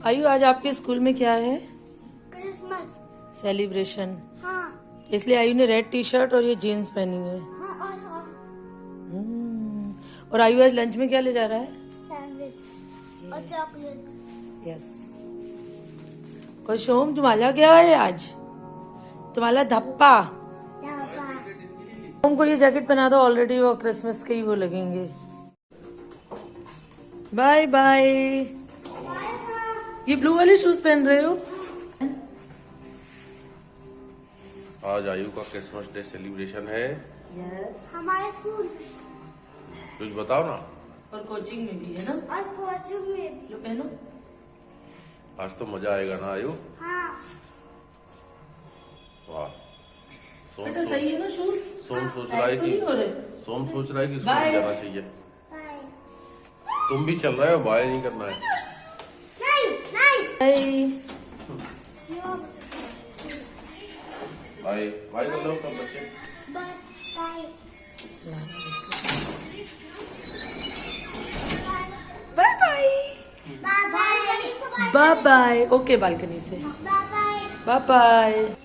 आयु, आज आपके स्कूल में क्या है? क्रिसमस। सेलिब्रेशन। हाँ। इसलिए आयु ने रेड टी शर्ट और ये जीन्स पहनी है। हाँ और सॉस। और आयु आज लंच में क्या ले जा रहा है? सैंडविच और चॉकलेट। यस। और सोम, तुम्हारा क्या है आज? तुम्हारा धप्पा। सोम को ये जैकेट पहना दो, ऑलरेडी वो क्रिसमस के ही वो लगेंगे। Bye bye. ये ब्लू वाले शूज पहन रहे हो? आज आयु का क्रिसमस डे सेलिब्रेशन है। यस। हमारे स्कूल कुछ बताओ ना। और कोचिंग में भी है ना? और कोचिंग में भी। लो पहनो। आज तो मजा आएगा ना आयु? हाँ। वाह। सोम बेटा सही है ना शूज? सोम सोच रहा है तो कि नहीं हो रहे? सोम सोच रहा है कि स्कूल बाय। जाना चाहिए। बाय। तुम भी चल रहे हो, बाय नहीं करना है। नहीं। बाय। बाय बाय कर लो सब बच्चे। Bye. Bye bye. Bye. Bye bye. Okay, balcony से बाय। Bye bye.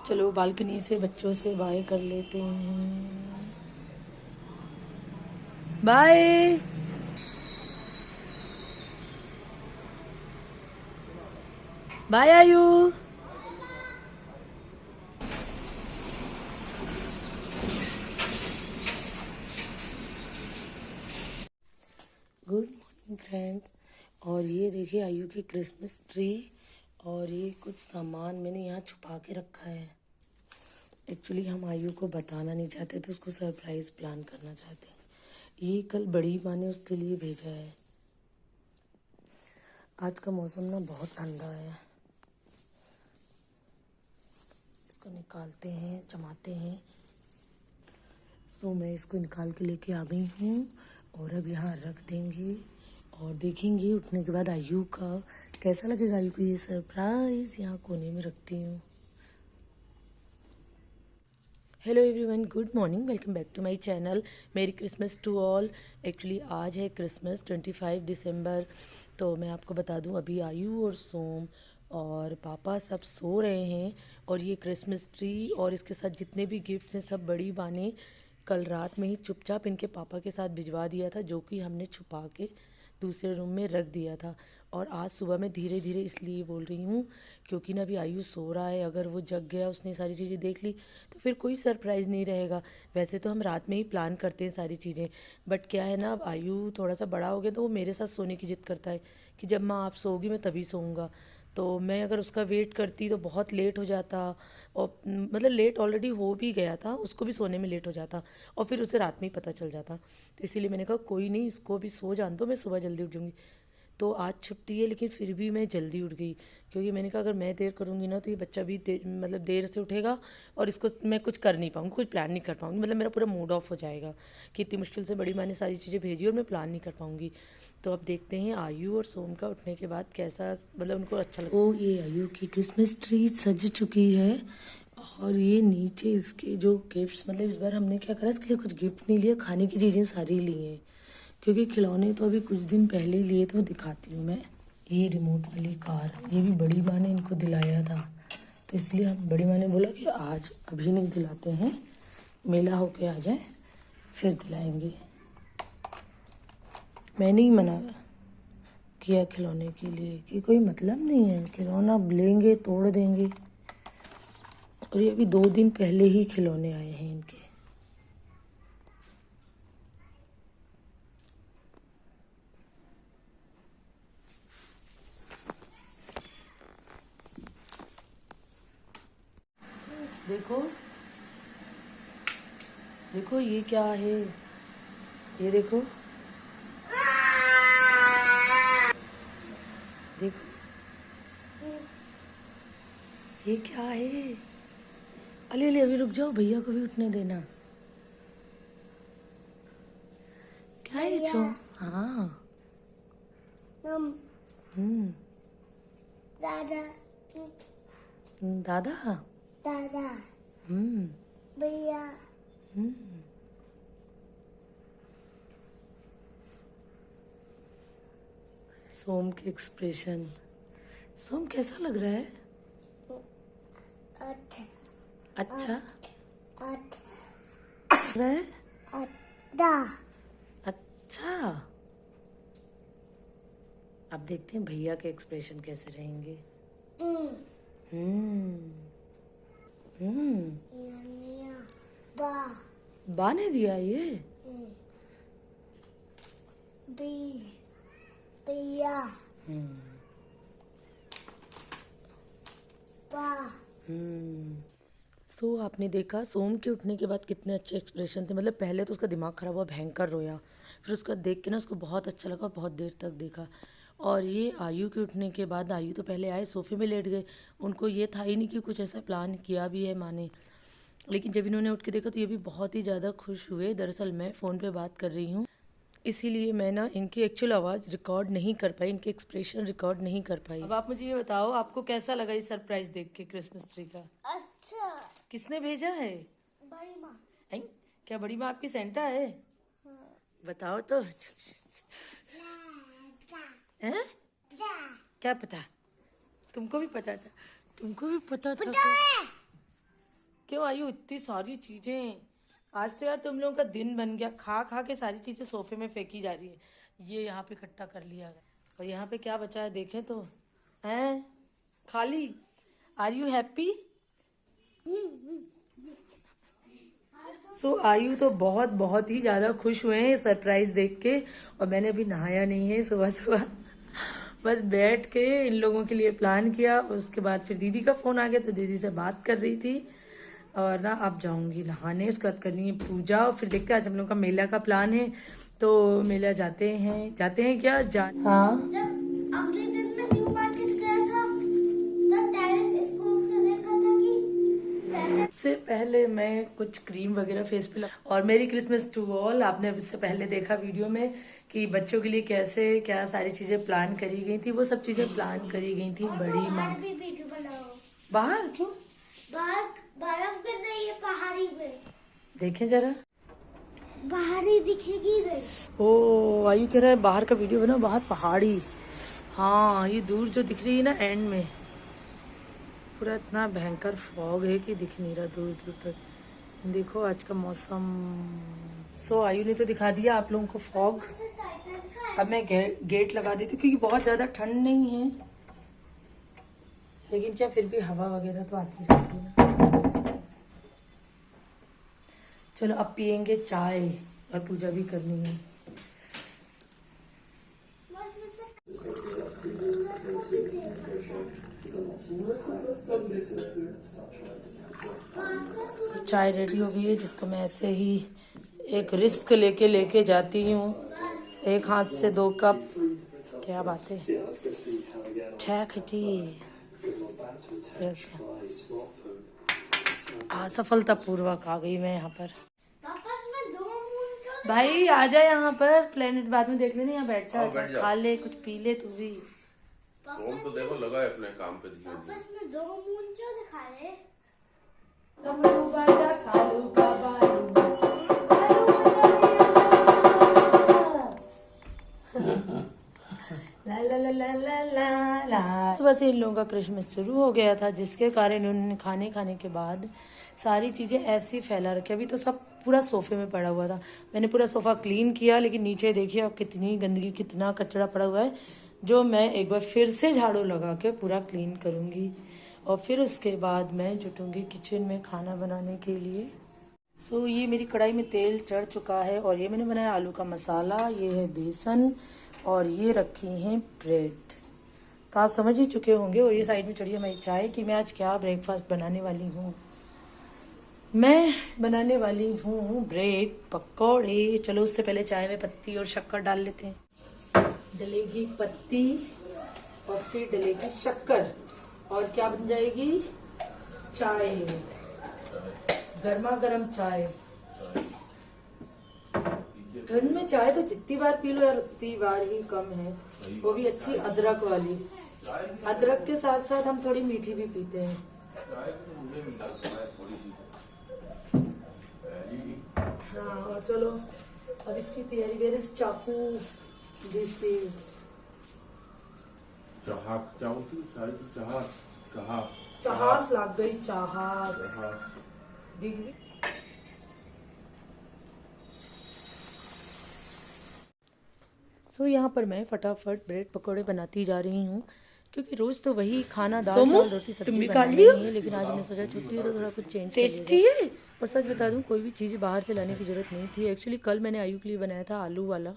चलो बालकनी से बच्चों से बाय कर लेते हैं। Bye. Bye Ayu. Good morning friends. और ये देखिए आयु की क्रिसमस ट्री, और ये कुछ सामान मैंने यहाँ छुपा के रखा है। एक्चुअली हम आयु को बताना नहीं चाहते थे, उसको सरप्राइज प्लान करना चाहते हैं। ये कल बड़ी माँ ने उसके लिए भेजा है। आज का मौसम ना बहुत ठंडा है। इसको निकालते हैं, जमाते हैं। सो मैं इसको निकाल के लेके आ गई हूँ और अब यहाँ रख देंगे और देखेंगे उठने के बाद आयु का कैसा लगेगा। आयु को ये सरप्राइज यहाँ कोने में रखती हूँ। Hello everyone, good morning, welcome back to my channel. Merry Christmas to all. Actually आज है क्रिसमस 25 दिसंबर। तो मैं आपको बता दूं, अभी आयु और सोम और पापा सब सो रहे हैं, और ये क्रिसमस ट्री और इसके साथ जितने भी गिफ्ट्स हैं सब बड़ी माँ ने कल रात में ही चुपचाप इनके पापा के साथ भिजवा दिया था, जो कि हमने छुपा के दूसरे रूम में रख दिया था। और आज सुबह मैं धीरे धीरे इसलिए बोल रही हूँ क्योंकि ना अभी आयु सो रहा है। अगर वो जग गया, उसने सारी चीज़ें देख ली, तो फिर कोई सरप्राइज़ नहीं रहेगा। वैसे तो हम रात में ही प्लान करते हैं सारी चीज़ें, बट क्या है ना, अब आयु थोड़ा सा बड़ा हो गया तो वो मेरे साथ सोने की जिद करता है कि जब माँ आप सोओगी मैं तभी सोऊंगा। तो मैं अगर उसका वेट करती तो बहुत लेट हो जाता, और मतलब लेट ऑलरेडी हो भी गया था, उसको भी सोने में लेट हो जाता और फिर उसे रात में ही पता चल जाता। तो इसीलिए मैंने कहा कोई नहीं, इसको अभी सो जान दो, मैं सुबह जल्दी उठ जाऊँगी। तो आज छुट्टी है लेकिन फिर भी मैं जल्दी उठ गई, क्योंकि मैंने कहा अगर मैं देर करूँगी ना तो ये बच्चा भी मतलब देर से उठेगा और इसको मैं कुछ कर नहीं पाऊँगी, कुछ प्लान नहीं कर पाऊँगी। मतलब मेरा पूरा मूड ऑफ हो जाएगा कि इतनी मुश्किल से बड़ी माँ ने सारी चीज़ें भेजी और मैं प्लान नहीं कर पाऊँगी। तो अब देखते हैं आयु और सोम का उठने के बाद कैसा, मतलब उनको अच्छा लगता है। तो ये आयु की क्रिसमस ट्री सज चुकी है, और ये नीचे इसके जो गिफ्ट्स, मतलब इस बार हमने क्या करा, इसके लिए कुछ गिफ्ट नहीं लिया, खाने की चीज़ें सारी ली हैं, क्योंकि खिलौने तो अभी कुछ दिन पहले ही लिए, तो दिखाती हूँ मैं। ये रिमोट वाली कार, ये भी बड़ी माँ ने इनको दिलाया था, तो इसलिए हम बड़ी माँ ने बोला कि आज अभी नहीं दिलाते हैं, मेला होके आ जाए फिर दिलाएंगे। मैंने ही मना किया खिलौने के लिए कि कोई मतलब नहीं है, खिलौना लेंगे तोड़ देंगे। और ये अभी 2 दिन पहले ही खिलौने आए हैं इनके। देखो देखो ये क्या है, ये देखो देखो ये क्या है। अले अले अभी रुक जाओ, भैया को भी उठने देना। क्या है जो? हाँ। दादा। दादा। दादा। हम्म। भैया। सोम के एक्सप्रेशन, सोम कैसा लग रहा है? अच्छा अच्छा अच्छा लग रहा है? अच्छा अच्छा। अब देखते हैं भैया के एक्सप्रेशन कैसे रहेंगे। हम्म बा बा ने दिया ये। बी भैया बा सो आपने देखा सोम के उठने के बाद कितने अच्छे एक्सप्रेशन थे। मतलब पहले तो उसका दिमाग खराब हुआ, भयंकर रोया। फिर उसको देख के ना उसको बहुत अच्छा लगा और बहुत देर तक देखा। और ये आयु के उठने के बाद, आयु तो पहले आए सोफे में लेट गए, उनको ये था ही नहीं कि कुछ ऐसा प्लान किया भी है माँ ने। लेकिन जब इन्होंने उठ के देखा तो ये भी बहुत ही ज़्यादा खुश हुए। दरअसल मैं फ़ोन पे बात कर रही हूँ, इसीलिए मैं ना इनकी एक्चुअल आवाज़ रिकॉर्ड नहीं कर पाई, इनके एक्सप्रेशन रिकॉर्ड नहीं कर पाई। अब आप मुझे ये बताओ, आपको कैसा लगा ये सरप्राइज देख के क्रिसमस ट्री का? अच्छा किसने भेजा है? बड़ी माँ हैं? क्या बड़ी माँ आपकी सेंटा है? बताओ तो। हैं? क्या पता? तुमको भी पता था? तुमको भी पता था क्या? क्यों आयु इतनी सारी चीजें? आज तो यार तुम लोगों का दिन बन गया, खा खा के सारी चीजें सोफे में फेंकी जा रही है। ये यहाँ पे इकट्ठा कर लिया गया और यहाँ पे क्या बचा है देखें तो। हैं? खाली। Are you happy? सो आयु तो बहुत बहुत ही ज़्यादा खुश हुए हैं सरप्राइज देख के। और मैंने अभी नहाया नहीं है, सुबह सुबह बस बैठ के इन लोगों के लिए प्लान किया। उसके बाद फिर दीदी का फ़ोन आ गया तो दीदी से बात कर रही थी। और ना अब जाऊंगी नहाने, उसके बाद करनी है पूजा और फिर देखते हैं। आज हम लोग का मेला का प्लान है तो मेला जाते हैं क्या हाँ। जब अगले दिन मैं न्यू मार्केट गया था तब टेरेस स्कूल से देखा था कि सबसे पहले मैं कुछ क्रीम वगैरह फेस पे और मेरी क्रिसमस टू ऑल। आपने इससे पहले देखा वीडियो में कि बच्चों के लिए कैसे क्या सारी चीजें प्लान करी गई थी। वो सब चीजें प्लान करी गई थी बड़ी माँ। भी वीडियो बनाओ। बाहर क्यों? बाहर बर्फ गिर रही है पहाड़ी पे, देखें जरा। बाहर ही दिखेगी रे। ओ आयु कह रहा है बाहर का वीडियो बना, बाहर पहाड़ी। हाँ ये दूर जो दिख रही है ना एंड में, पूरा इतना भयंकर फॉग है कि दिख नहीं रहा दूर दूर तक। देखो आज का मौसम। सो आयु ने तो दिखा दिया आप लोगों को फॉग। अब मैं गेट लगा देती हूँ क्योंकि बहुत ज़्यादा ठंड नहीं है, लेकिन क्या फिर भी हवा वगैरह तो आती रहती है ना। चलो अब पियेंगे चाय और पूजा भी करनी है। चाय रेडी हो गई है जिसको मैं ऐसे ही एक रिस्क लेके जाती हूँ। एक हाथ से 2 कप। क्या बात है, सफलतापूर्वक आ गई मैं यहाँ पर। भाई आ जा यहाँ पर, प्लेनेट बाद में देख लेना, यहाँ बैठ जा, खा ले कुछ पी ले तू भी। सोम तो देखो लगा है अपने काम पे। आपस में 2 मून क्यों दिखा रहे? डमरू बाजा कालू का बालू, ला ला ला ला ला ला ला। सुबह से इन लोगों का क्रिसमस शुरू हो गया था, जिसके कारण उन्होंने खाने के बाद सारी चीज़ें ऐसी फैला रखी। अभी तो सब पूरा सोफे में पड़ा हुआ था। मैंने पूरा सोफ़ा क्लीन किया, लेकिन नीचे देखिए अब कितनी गंदगी, कितना कचरा पड़ा हुआ है, जो मैं एक बार फिर से झाड़ू लगा के पूरा क्लीन करूँगी। और फिर उसके बाद मैं जुटूँगी किचन में खाना बनाने के लिए। सो ये मेरी कढ़ाई में तेल चढ़ चुका है और ये मैंने बनाया आलू का मसाला, ये है बेसन और ये रखी हैं ब्रेड। तो आप समझ ही चुके होंगे। और ये साइड में चढ़ी है मेरी चाय कि मैं आज क्या ब्रेकफास्ट बनाने वाली हूँ। मैं बनाने वाली हूँ ब्रेड पकौड़े। चलो उससे पहले चाय में पत्ती और शक्कर डाल लेते हैं। डलेगी पत्ती और फिर डलेगी शक्कर और क्या बन जाएगी? चाय, गर्मा गर्म चाय। ठंड में चाय तो जितनी बार पी लो यार उतनी बार ही कम है, वो भी अच्छी अदरक वाली। अदरक के साथ साथ हम थोड़ी मीठी भी पीते हैं। हाँ और चलो अब इसकी तैयारी। वेयर इज चाकू? दिस इज चाह क्या होती है चाय की चाह चाह चाहास लाग गई, चाहास चाह बिग। सो यहाँ पर मैं फटाफट ब्रेड पकौड़े बनाती जा रही हूँ, क्योंकि रोज़ तो वही खाना दाल चावल रोटी सब्जी बनानी ही है, लेकिन आज हमने सोचा छुट्टी है तो थोड़ा कुछ चेंज कर लिया जाए। और सच बता दूँ, कोई भी चीज़ बाहर से लाने की ज़रूरत नहीं थी। एक्चुअली कल मैंने आयु के लिए बनाया था आलू वाला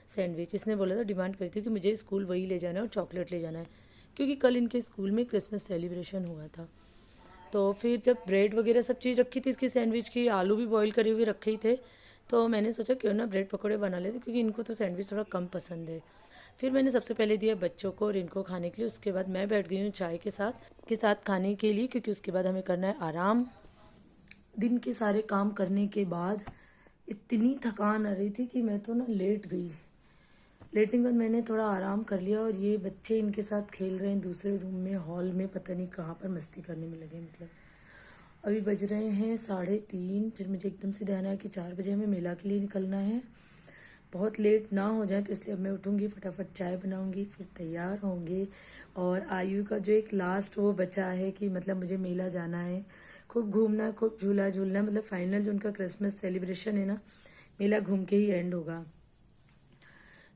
सैंडविच। इसने बोला था, डिमांड करी थी कि मुझे स्कूल वही ले जाना है और चॉकलेट ले जाना है, क्योंकि कल इनके स्कूल में क्रिसमस सेलिब्रेशन हुआ था। तो फिर जब ब्रेड वगैरह सब चीज़ रखी थी इसकी सैंडविच की, आलू भी बॉईल करे हुए रखे ही थे, तो मैंने सोचा क्यों ना ब्रेड पकौड़े बना लेते, क्योंकि इनको तो सैंडविच थोड़ा कम पसंद है। फिर मैंने सबसे पहले दिया बच्चों को और इनको खाने के लिए। उसके बाद मैं बैठ गई हूँ चाय के साथ खाने के लिए, क्योंकि उसके बाद हमें करना है आराम। दिन के सारे काम करने के बाद इतनी थकान आ रही थी कि मैं तो ना लेट गई। लेटने के बाद मैंने थोड़ा आराम कर लिया, और ये बच्चे इनके साथ खेल रहे हैं दूसरे रूम में, हॉल में, पता नहीं कहाँ पर मस्ती करने में लगे। मतलब अभी बज रहे हैं 3:30। फिर मुझे एकदम से ध्यान आया कि 4 बजे हमें मेला के लिए निकलना है, बहुत लेट ना हो जाए, तो इसलिए अब मैं उठूँगी, फटाफट चाय बनाऊँगी, फिर तैयार होंगे। और आयु का जो एक लास्ट वो बचा है कि मतलब मुझे मेला जाना है, खूब घूमना है, खूब झूला झूलना है। मतलब फाइनल जो उनका क्रिसमस सेलिब्रेशन है ना, मेला घूम के ही एंड होगा।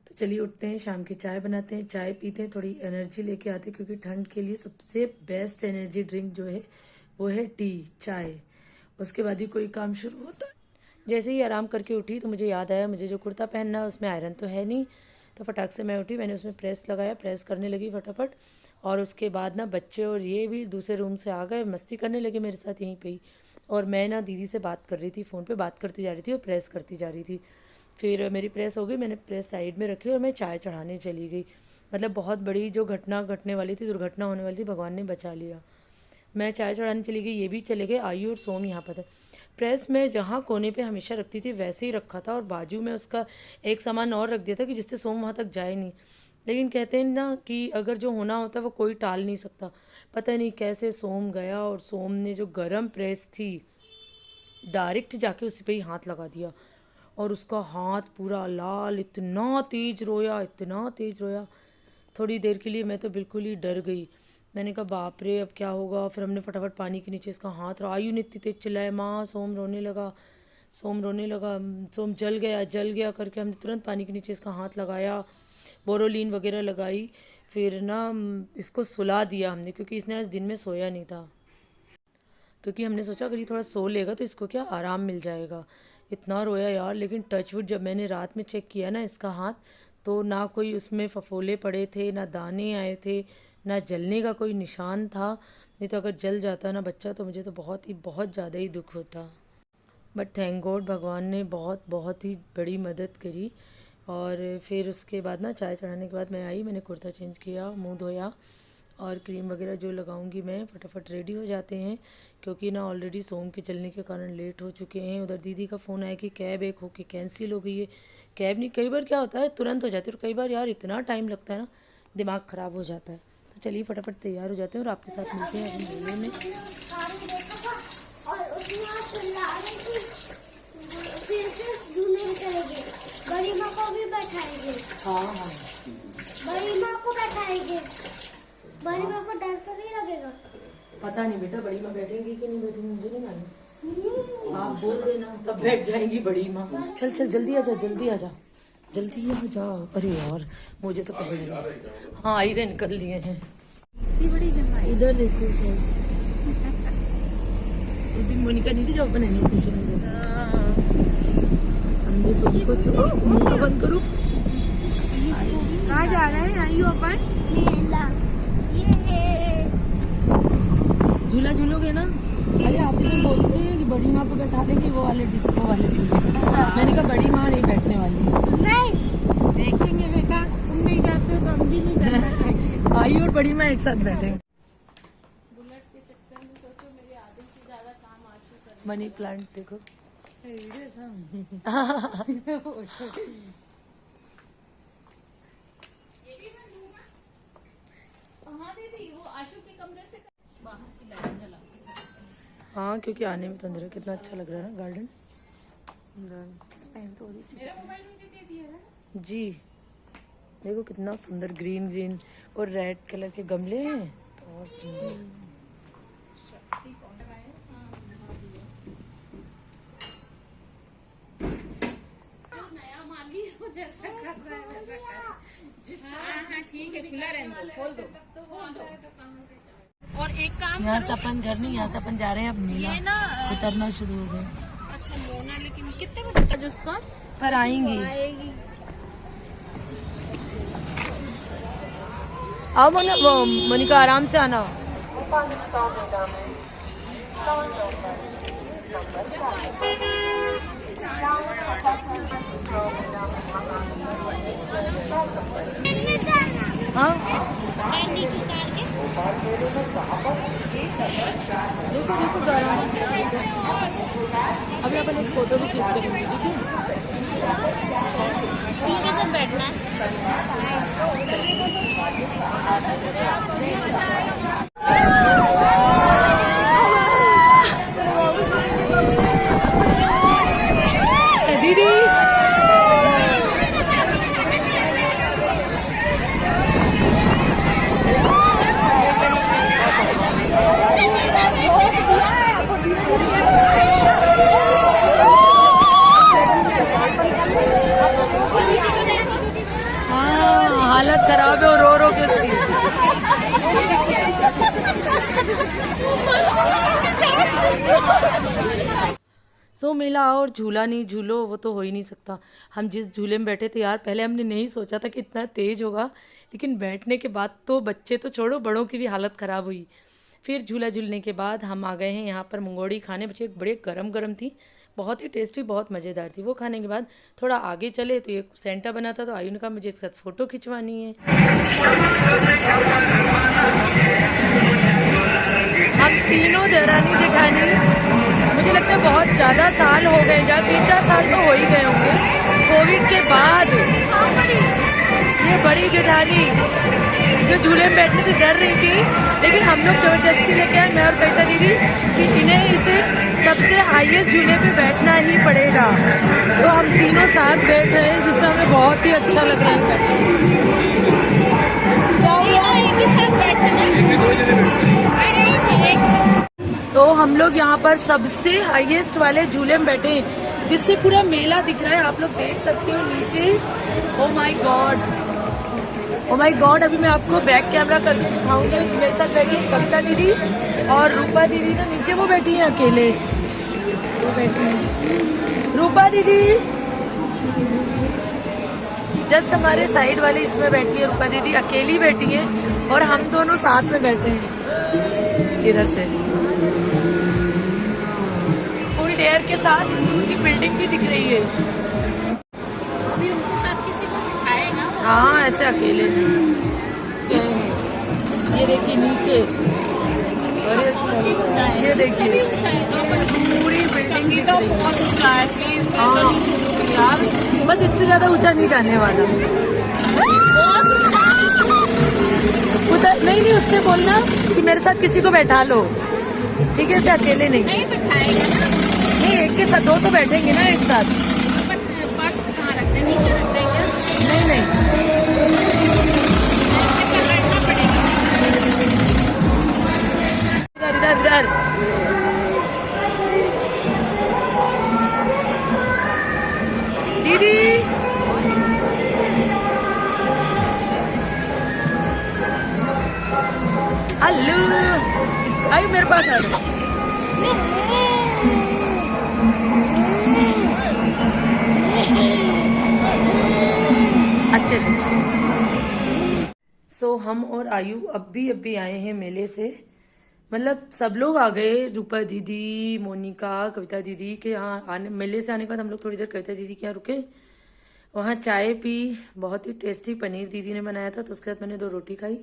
तो चलिए उठते हैं, शाम की चाय बनाते हैं, चाय पीते हैं, थोड़ी एनर्जी लेके आते हैं, क्योंकि ठंड के लिए सबसे बेस्ट एनर्जी ड्रिंक जो है वो है टी, चाय। उसके बाद ही कोई काम शुरू होता है। जैसे ही आराम करके उठी तो मुझे याद आया, मुझे जो कुर्ता पहनना है उसमें आयरन तो है नहीं, तो फटाक से मैं उठी, मैंने उसमें प्रेस लगाया, प्रेस करने लगी फटाफट। और उसके बाद ना बच्चे और ये भी दूसरे रूम से आ गए, मस्ती करने लगे मेरे साथ यहीं पे ही। और मैं ना दीदी से बात कर रही थी, फ़ोन पे बात करती जा रही थी और प्रेस करती जा रही थी। फिर मेरी प्रेस हो गई, मैंने प्रेस साइड में रखी और मैं चाय चढ़ाने चली गई। मतलब बहुत बड़ी जो घटना घटने वाली थी, दुर्घटना होने वाली थी, भगवान ने बचा लिया। मैं चाय चढ़ाने चली गई, ये भी चले गए। आयु और सोम यहाँ पर थे। प्रेस में जहाँ कोने पे हमेशा रखती थी वैसे ही रखा था, और बाजू में उसका एक सामान और रख दिया था कि जिससे सोम वहाँ तक जाए नहीं। लेकिन कहते हैं ना कि अगर जो होना होता है वो कोई टाल नहीं सकता। पता नहीं कैसे सोम गया, और सोम ने जो गरम प्रेस थी डायरेक्ट जाके उसी पे ही हाथ लगा दिया, और उसका हाथ पूरा लाल, इतना तेज रोया, इतना तेज रोया। थोड़ी देर के लिए मैं तो बिल्कुल ही डर गई। मैंने कहा बाप रे अब क्या होगा। फिर हमने फटाफट पानी के नीचे इसका हाथ रहा। आयु ने इतनी तेज चिल्लाए, माँ सोम रोने लगा, सोम रोने लगा, सोम जल गया, जल गया करके हमने तुरंत पानी के नीचे इसका हाथ लगाया, बोरोलीन वगैरह लगाई। फिर ना इसको सुला दिया हमने, क्योंकि इसने आज दिन में सोया नहीं था, क्योंकि हमने सोचा अगर ये थोड़ा सो लेगा तो इसको क्या आराम मिल जाएगा। इतना रोया यार। लेकिन टचवुड जब मैंने रात में चेक किया ना इसका हाथ, तो ना कोई उसमें फफोले पड़े थे, ना दाने आए थे, ना जलने का कोई निशान था। नहीं तो अगर जल जाता ना बच्चा तो मुझे तो बहुत ज़्यादा ही दुख होता। बट थैंक गॉड, भगवान ने बहुत ही बड़ी मदद करी। और फिर उसके बाद ना चाय चढ़ाने के बाद मैं आई, मैंने कुर्ता चेंज किया, मुंह धोया, और क्रीम वगैरह जो लगाऊंगी मैं, फटाफट रेडी हो जाते हैं, क्योंकि ना ऑलरेडी सोम के चलने के कारण लेट हो चुके हैं। उधर दीदी का फ़ोन आया कि कैब एक होके कैंसिल हो गई है। कैब नहीं, कई बार क्या होता है तुरंत हो जाती है, और कई बार यार इतना टाइम लगता है ना, दिमाग ख़राब हो जाता है। तो चलिए फटाफट तैयार हो जाते हैं और आपके साथ मिलते हैं अभी मेले में। और उसमें चिल्ला रही थी, फिर से झूले में चलेंगे, बड़ी माँ को भी बैठाएंगे। हाँ, बड़ी माँ को बैठाएंगे। बड़ी माँ को डर तो नहीं लगेगा? पता नहीं बेटा बड़ी माँ बैठेंगी कि नहीं बैठेंगी, मुझे नहीं मालूम। आप बोल देना तब बैठ जाएंगी बड़ी माँ। चल चल जल्दी आ जा, जल्दी आ जा, जल्दी आ जा। अरे यार मुझे तो पकड़ लिया। हाँ आयरन कर लिए हैं। इधर देखो सर, उस दिन मोनिका नहीं थी जो अपन नहीं पूछे हमने सोनी को मुंह तो बंद करो। कहाँ जा रहे हैं आयु अपन? मेला। झूला झूलोगे ना? अरे आते तो बोलते हैं कि बड़ी माँ को बैठा देंगे, वो वाले डिस्को वाले झूले। मैंने कहा बड़ी माँ नहीं बैठने वाली। नहीं देखेंगे बेटा, तुम नहीं जाते हो तो हम भी नहीं जाना चाहिए। आयु और बड़ी माँ एक साथ बैठे। बुलेट के चक्कर में सोचो मेरे आधे से ज्यादा काम आशु कर। मनी प्लांट देखो। हाँ दीदी, वो आशु के कमरे से बाहर की लाइट जला। हाँ क्योंकि आने में तो अंदर कितना अच्छा लग रहा है ना गार्डन। इस टाइम तो जी देखो कितना सुंदर ग्रीन ग्रीन और रेड कलर के गमले हैं, और सुंदर। नया माली हो जैसा कर रहा है वैसा करे। हाँ ठीक है, खुला रहने दो, खोल दो। और एक काम यहाँ से अपन घर नहीं, यहाँ से अपन जा रहे हैं अब मेला, ये ना उतरना शुरू हो गए। अच्छा मोना, लेकिन कितने बजे तक उसका पर आएंगी, आएगी? आओ मोनिका आराम से आना। हाँ देखो देखो अभी अपन एक फोटो भी क्लिक करेंगे, ठीक है? पीछे तो बैठना है। दीदी हालत खराब है और रो के उसकी। सो मेला और झूला नहीं झूलो वो तो हो ही नहीं सकता। हम जिस झूले में बैठे थे यार, पहले हमने नहीं सोचा था कि इतना तेज होगा, लेकिन बैठने के बाद तो बच्चे तो छोड़ो बड़ों की भी हालत ख़राब हुई। फिर झूला झूलने के बाद हम आ गए हैं यहाँ पर मंगोड़ी खाने। बच्चे बड़े गरम गरम थी, बहुत ही टेस्टी, बहुत मज़ेदार थी। वो खाने के बाद थोड़ा आगे चले तो एक सेंटा बना था, तो आयु ने कहा मुझे इसके साथ फ़ोटो खिंचवानी है। हम तीनों देवरानी जेठानी, मुझे लगता है बहुत ज़्यादा साल हो गए, जहाँ 3-4 साल तो हो ही गए होंगे कोविड के बाद। ये बड़ी जेठानी जो झूले में बैठने से डर रही थी, लेकिन हम लोग जबरदस्ती लेके आए, मैं और कविता दीदी, कि इन्हें इसे सबसे हाईएस्ट झूले पे बैठना ही पड़ेगा। तो हम तीनों साथ बैठ रहे हैं, जिसमें हमें बहुत ही अच्छा लग रहा है। तो हम लोग यहाँ पर सबसे हाईएस्ट वाले झूले में बैठे हैं, जिससे पूरा मेला दिख रहा है। आप लोग देख सकते हो नीचे। Oh my God, oh my God. अभी मैं आपको बैक कैमरा करके दिखाऊंगी। मेरे साथ बैठी है कविता दीदी और रूपा दीदी, ना नीचे वो बैठी है अकेले, वो बैठी है रूपा दीदी जस्ट हमारे साइड वाले इसमें बैठी है। रूपा दीदी अकेली बैठी है और हम दोनों साथ में बैठे हैं इधर से। फुल डेयर के साथ ऊंची बिल्डिंग भी दिख रही है। अभी उनके साथ किसी को बिठाएगा? हाँ ऐसे अकेले। ये देखिए नीचे, ये देखिए पूरी बिल्डिंग दिख रही है। बहुत ऊंचा है, प्लीज हाँ यार, बस इससे ज्यादा ऊंचा नहीं जाने वाला। उधर नहीं, उससे बोलना कि मेरे साथ किसी को बैठा लो, ठीक है? से अकेले नहीं बिठाएगा ना। नहीं, एक के साथ दो तो बैठेंगे ना एक साथ। पर्स कहाँ रखते हैं? नीचे रखते हैं क्या? नहीं बैठना पड़ेगा। इधर इधर इधर। दीदी हेलो, आई मेरे पास आ जाओ। अच्छे से। सो हम और आयु अभी आए हैं मेले से। मतलब सब लोग आ गए, रूपा दीदी, मोनिका, कविता दीदी के यहाँ आने। मेले से आने के बाद हम लोग थोड़ी देर कविता दीदी के यहाँ रुके, वहाँ चाय पी। बहुत ही टेस्टी पनीर दीदी ने बनाया था, तो उसके बाद मैंने 2 रोटी खाई,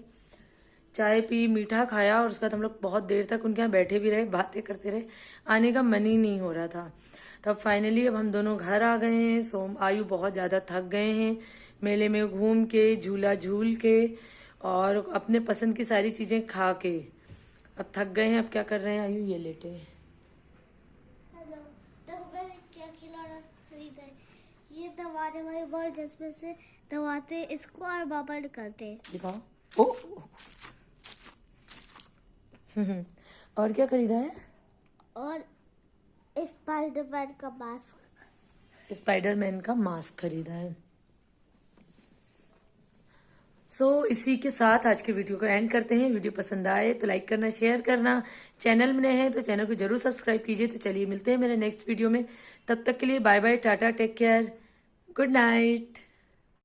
चाय पी, मीठा खाया, और उसके बाद हम लोग बहुत देर तक उनके यहाँ बैठे भी रहे, बातें करते रहे। आने का मन ही नहीं हो रहा था। तब फाइनली अब हम दोनों घर आ गए हैं। सो आयु बहुत ज़्यादा थक गए हैं मेले में घूम के, झूला झूल के, और अपने पसंद की सारी चीज़ें खा के। अब थक गए हैं। अब क्या कर रहे हैं आयु? ये लेटे हैं। हेलो, देखो मैंने क्या खिलौना खरीदा है। ये दबाने वाली बॉल जिसमें से दबाते इसको और बबल निकलते हैं। दिखाओ। ओ और क्या खरीदा है? और स्पाइडरमैन का मास्क। स्पाइडरमैन का मास्क खरीदा है। इसी के साथ आज के वीडियो को एंड करते हैं। वीडियो पसंद आए तो लाइक करना, शेयर करना। चैनल में नए हैं तो चैनल को जरूर सब्सक्राइब कीजिए। तो चलिए मिलते हैं मेरे नेक्स्ट वीडियो में। तब तक के लिए bye bye, tata, take care, good night.